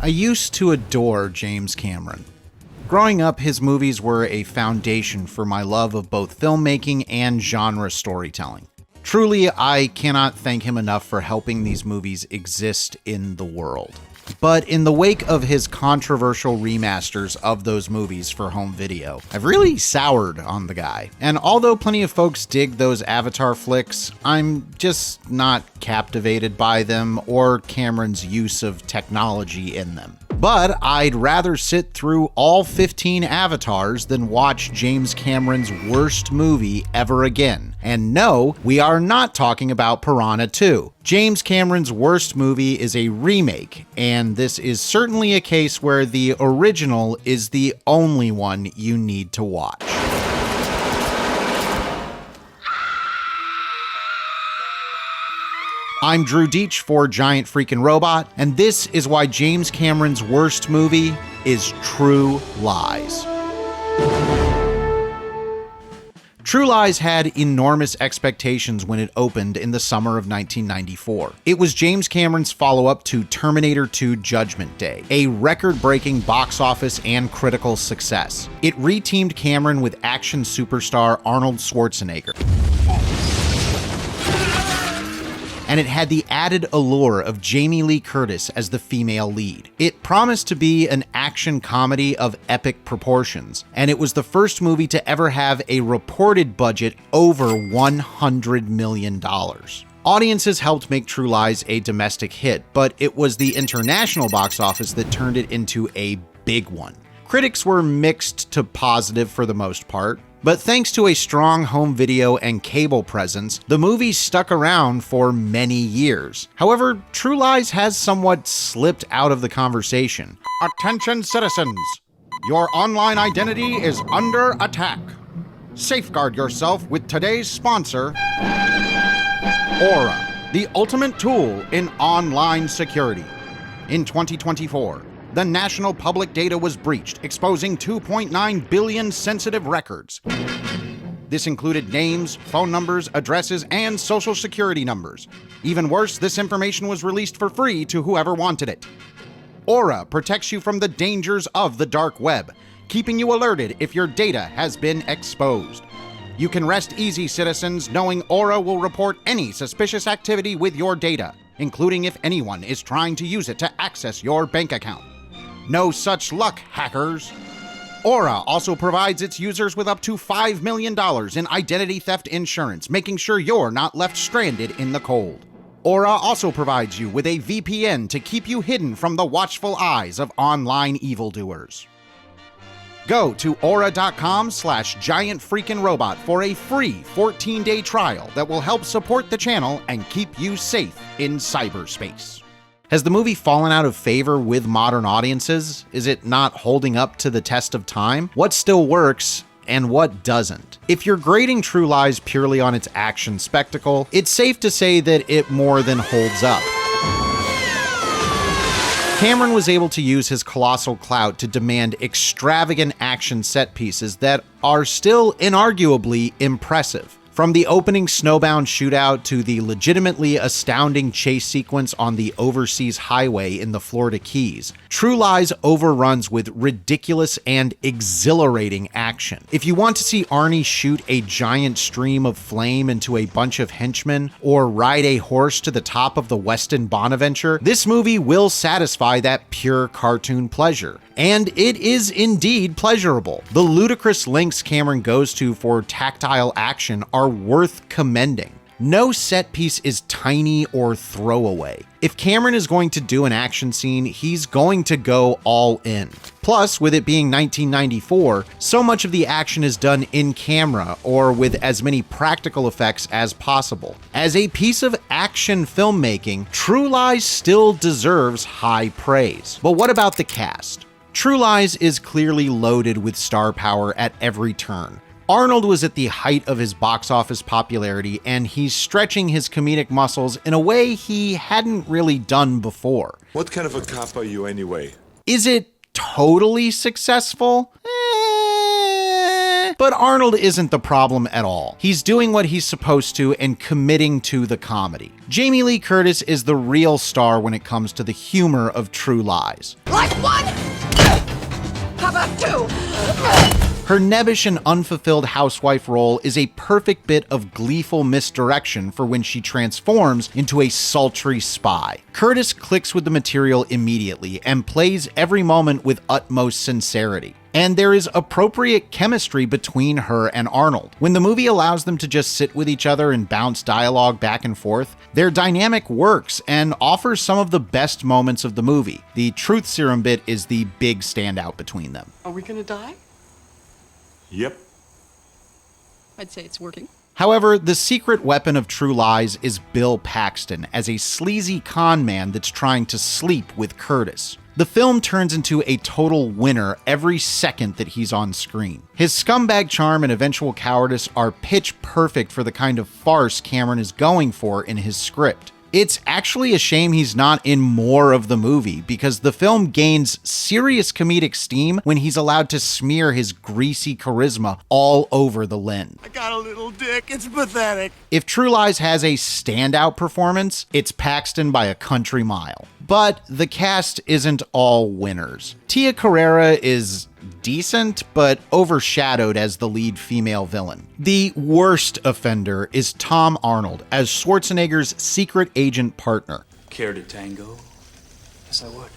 I used to adore James Cameron. Growing up, his movies were a foundation for my love of both filmmaking and genre storytelling. Truly, I cannot thank him enough for helping these movies exist in the world. But in the wake of his controversial remasters of those movies for home video, I've really soured on the guy. And although plenty of folks dig those Avatar flicks, I'm just not captivated by them or Cameron's use of technology in them. But I'd rather sit through all 15 Avatars than watch James Cameron's worst movie ever again. And no, we are not talking about Piranha 2. James Cameron's worst movie is a remake, and this is certainly a case where the original is the only one you need to watch. I'm Drew Deitch for Giant Freakin' Robot, and this is why James Cameron's worst movie is True Lies. True Lies had enormous expectations when it opened in the summer of 1994. It was James Cameron's follow-up to Terminator 2 Judgment Day, a record-breaking box office and critical success. It reteamed Cameron with action superstar Arnold Schwarzenegger. And it had the added allure of Jamie Lee Curtis as the female lead. It promised to be an action comedy of epic proportions, and it was the first movie to ever have a reported budget over $100 million. Audiences helped make True Lies a domestic hit, but it was the international box office that turned it into a big one. Critics were mixed to positive for the most part, but thanks to a strong home video and cable presence, the movie stuck around for many years. However, True Lies has somewhat slipped out of the conversation. Attention citizens! Your online identity is under attack. Safeguard yourself with today's sponsor, Aura, the ultimate tool in online security. In 2024, the national public data was breached, exposing 2.9 billion sensitive records. This included names, phone numbers, addresses, and social security numbers. Even worse, this information was released for free to whoever wanted it. Aura protects you from the dangers of the dark web, keeping you alerted if your data has been exposed. You can rest easy, citizens, knowing Aura will report any suspicious activity with your data, including if anyone is trying to use it to access your bank account. No such luck, hackers! Aura also provides its users with up to $5 million in identity theft insurance, making sure you're not left stranded in the cold. Aura also provides you with a VPN to keep you hidden from the watchful eyes of online evildoers. Go to aura.com/giantfreakinrobot for a free 14-day trial that will help support the channel and keep you safe in cyberspace. Has the movie fallen out of favor with modern audiences? Is it not holding up to the test of time? What still works and what doesn't? If you're grading True Lies purely on its action spectacle, it's safe to say that it more than holds up. Cameron was able to use his colossal clout to demand extravagant action set pieces that are still inarguably impressive. From the opening snowbound shootout to the legitimately astounding chase sequence on the overseas highway in the Florida Keys, True Lies overruns with ridiculous and exhilarating action. If you want to see Arnie shoot a giant stream of flame into a bunch of henchmen or ride a horse to the top of the Westin Bonaventure, this movie will satisfy that pure cartoon pleasure. And it is indeed pleasurable. The ludicrous lengths Cameron goes to for tactile action are worth commending. No set piece is tiny or throwaway. If Cameron is going to do an action scene, he's going to go all in. Plus, with it being 1994, so much of the action is done in camera or with as many practical effects as possible. As a piece of action filmmaking, True Lies still deserves high praise. But what about the cast? True Lies is clearly loaded with star power at every turn. Arnold was at the height of his box office popularity, and he's stretching his comedic muscles in a way he hadn't really done before. What kind of a cop are you anyway? Is it totally successful? But Arnold isn't the problem at all. He's doing what he's supposed to and committing to the comedy. Jamie Lee Curtis is the real star when it comes to the humor of True Lies. Like one? How about two? Her nebbish and unfulfilled housewife role is a perfect bit of gleeful misdirection for when she transforms into a sultry spy. Curtis clicks with the material immediately and plays every moment with utmost sincerity. And there is appropriate chemistry between her and Arnold. When the movie allows them to just sit with each other and bounce dialogue back and forth, their dynamic works and offers some of the best moments of the movie. The truth serum bit is the big standout between them. Are we gonna die? Yep. I'd say it's working. However, the secret weapon of True Lies is Bill Paxton as a sleazy con man that's trying to sleep with Curtis. The film turns into a total winner every second that he's on screen. His scumbag charm and eventual cowardice are pitch perfect for the kind of farce Cameron is going for in his script. It's actually a shame he's not in more of the movie, because the film gains serious comedic steam when he's allowed to smear his greasy charisma all over the lens. I got a little dick. It's pathetic. If True Lies has a standout performance, it's Paxton by a country mile. But the cast isn't all winners. Tia Carrere is decent, but overshadowed as the lead female villain. The worst offender is Tom Arnold as Schwarzenegger's secret agent partner. Care to tango? Yes, I would.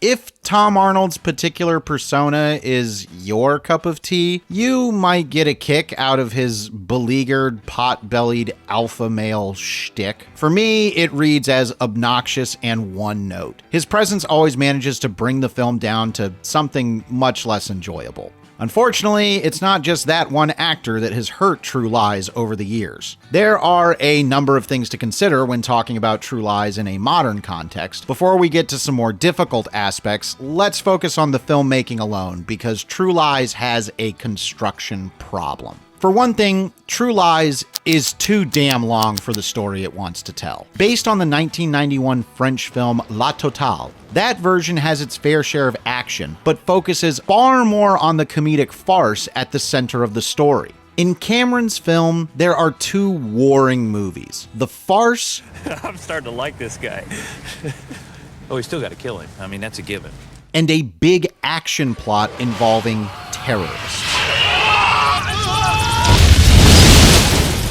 If Tom Arnold's particular persona is your cup of tea, you might get a kick out of his beleaguered, pot-bellied alpha male shtick. For me, it reads as obnoxious and one note. His presence always manages to bring the film down to something much less enjoyable. Unfortunately, it's not just that one actor that has hurt True Lies over the years. There are a number of things to consider when talking about True Lies in a modern context. Before we get to some more difficult aspects, let's focus on the filmmaking alone, because True Lies has a construction problem. For one thing, True Lies is too damn long for the story it wants to tell. Based on the 1991 French film La Totale, that version has its fair share of action, but focuses far more on the comedic farce at the center of the story. In Cameron's film, there are two warring movies: the farce. I'm starting to like this guy. Oh, we still got to kill him. I mean, that's a given. And a big action plot involving terrorists.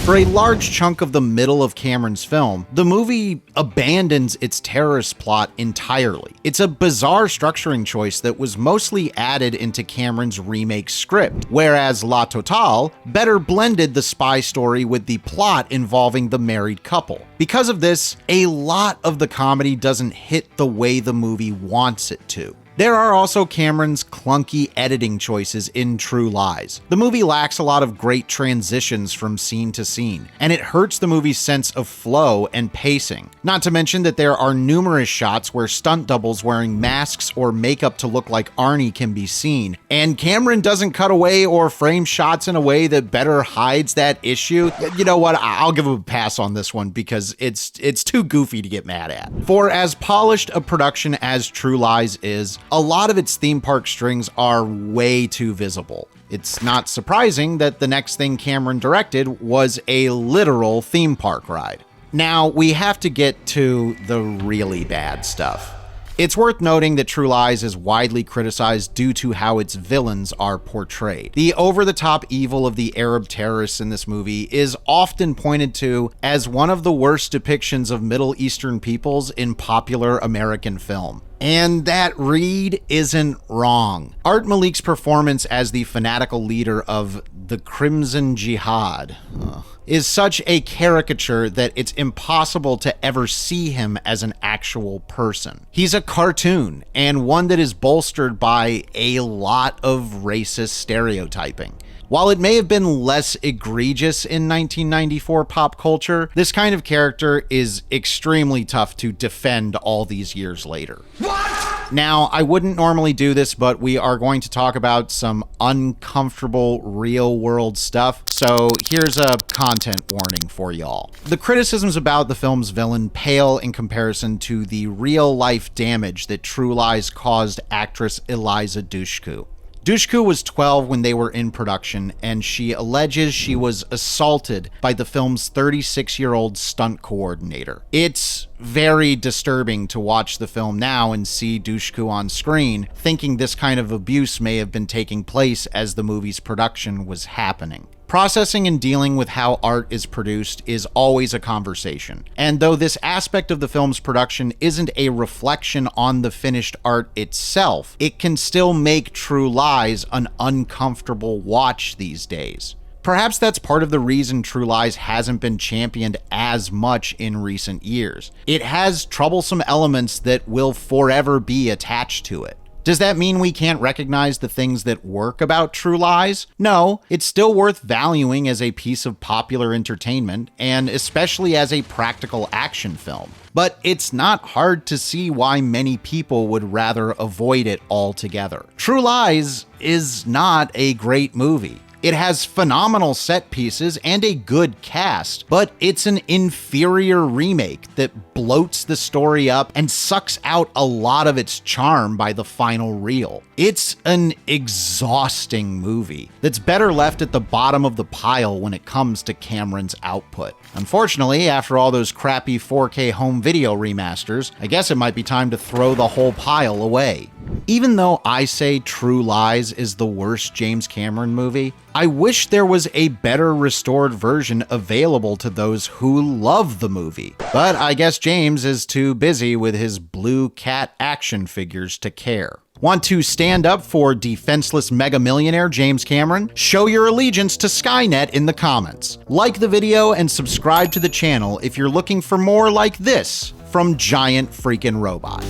For a large chunk of the middle of Cameron's film, the movie abandons its terrorist plot entirely. It's a bizarre structuring choice that was mostly added into Cameron's remake script, whereas La Totale better blended the spy story with the plot involving the married couple. Because of this, a lot of the comedy doesn't hit the way the movie wants it to. There are also Cameron's clunky editing choices in True Lies. The movie lacks a lot of great transitions from scene to scene, and it hurts the movie's sense of flow and pacing. Not to mention that there are numerous shots where stunt doubles wearing masks or makeup to look like Arnie can be seen, and Cameron doesn't cut away or frame shots in a way that better hides that issue. You know what? I'll give him a pass on this one because it's too goofy to get mad at. For as polished a production as True Lies is, a lot of its theme park strings are way too visible. It's not surprising that the next thing Cameron directed was a literal theme park ride. Now, we have to get to the really bad stuff. It's worth noting that True Lies is widely criticized due to how its villains are portrayed. The over-the-top evil of the Arab terrorists in this movie is often pointed to as one of the worst depictions of Middle Eastern peoples in popular American film. And that read isn't wrong. Art Malik's performance as the fanatical leader of the Crimson Jihad is such a caricature that it's impossible to ever see him as an actual person. He's a cartoon, and one that is bolstered by a lot of racist stereotyping. While it may have been less egregious in 1994 pop culture, this kind of character is extremely tough to defend all these years later. What? Now, I wouldn't normally do this, but we are going to talk about some uncomfortable real-world stuff, so here's a content warning for y'all. The criticisms about the film's villain pale in comparison to the real-life damage that True Lies caused actress Eliza Dushku. Dushku was 12 when they were in production, and she alleges she was assaulted by the film's 36-year-old stunt coordinator. It's very disturbing to watch the film now and see Dushku on screen, thinking this kind of abuse may have been taking place as the movie's production was happening. Processing and dealing with how art is produced is always a conversation, and though this aspect of the film's production isn't a reflection on the finished art itself, it can still make True Lies an uncomfortable watch these days. Perhaps that's part of the reason True Lies hasn't been championed as much in recent years. It has troublesome elements that will forever be attached to it. Does that mean we can't recognize the things that work about True Lies? No, it's still worth valuing as a piece of popular entertainment, and especially as a practical action film. But it's not hard to see why many people would rather avoid it altogether. True Lies is not a great movie. It has phenomenal set pieces and a good cast, but it's an inferior remake that bloats the story up and sucks out a lot of its charm by the final reel. It's an exhausting movie that's better left at the bottom of the pile when it comes to Cameron's output. Unfortunately, after all those crappy 4K home video remasters, I guess it might be time to throw the whole pile away. Even though I say True Lies is the worst James Cameron movie, I wish there was a better restored version available to those who love the movie. But I guess James is too busy with his blue cat action figures to care. Want to stand up for defenseless mega millionaire James Cameron? Show your allegiance to Skynet in the comments. Like the video and subscribe to the channel if you're looking for more like this from Giant Freaking Robot.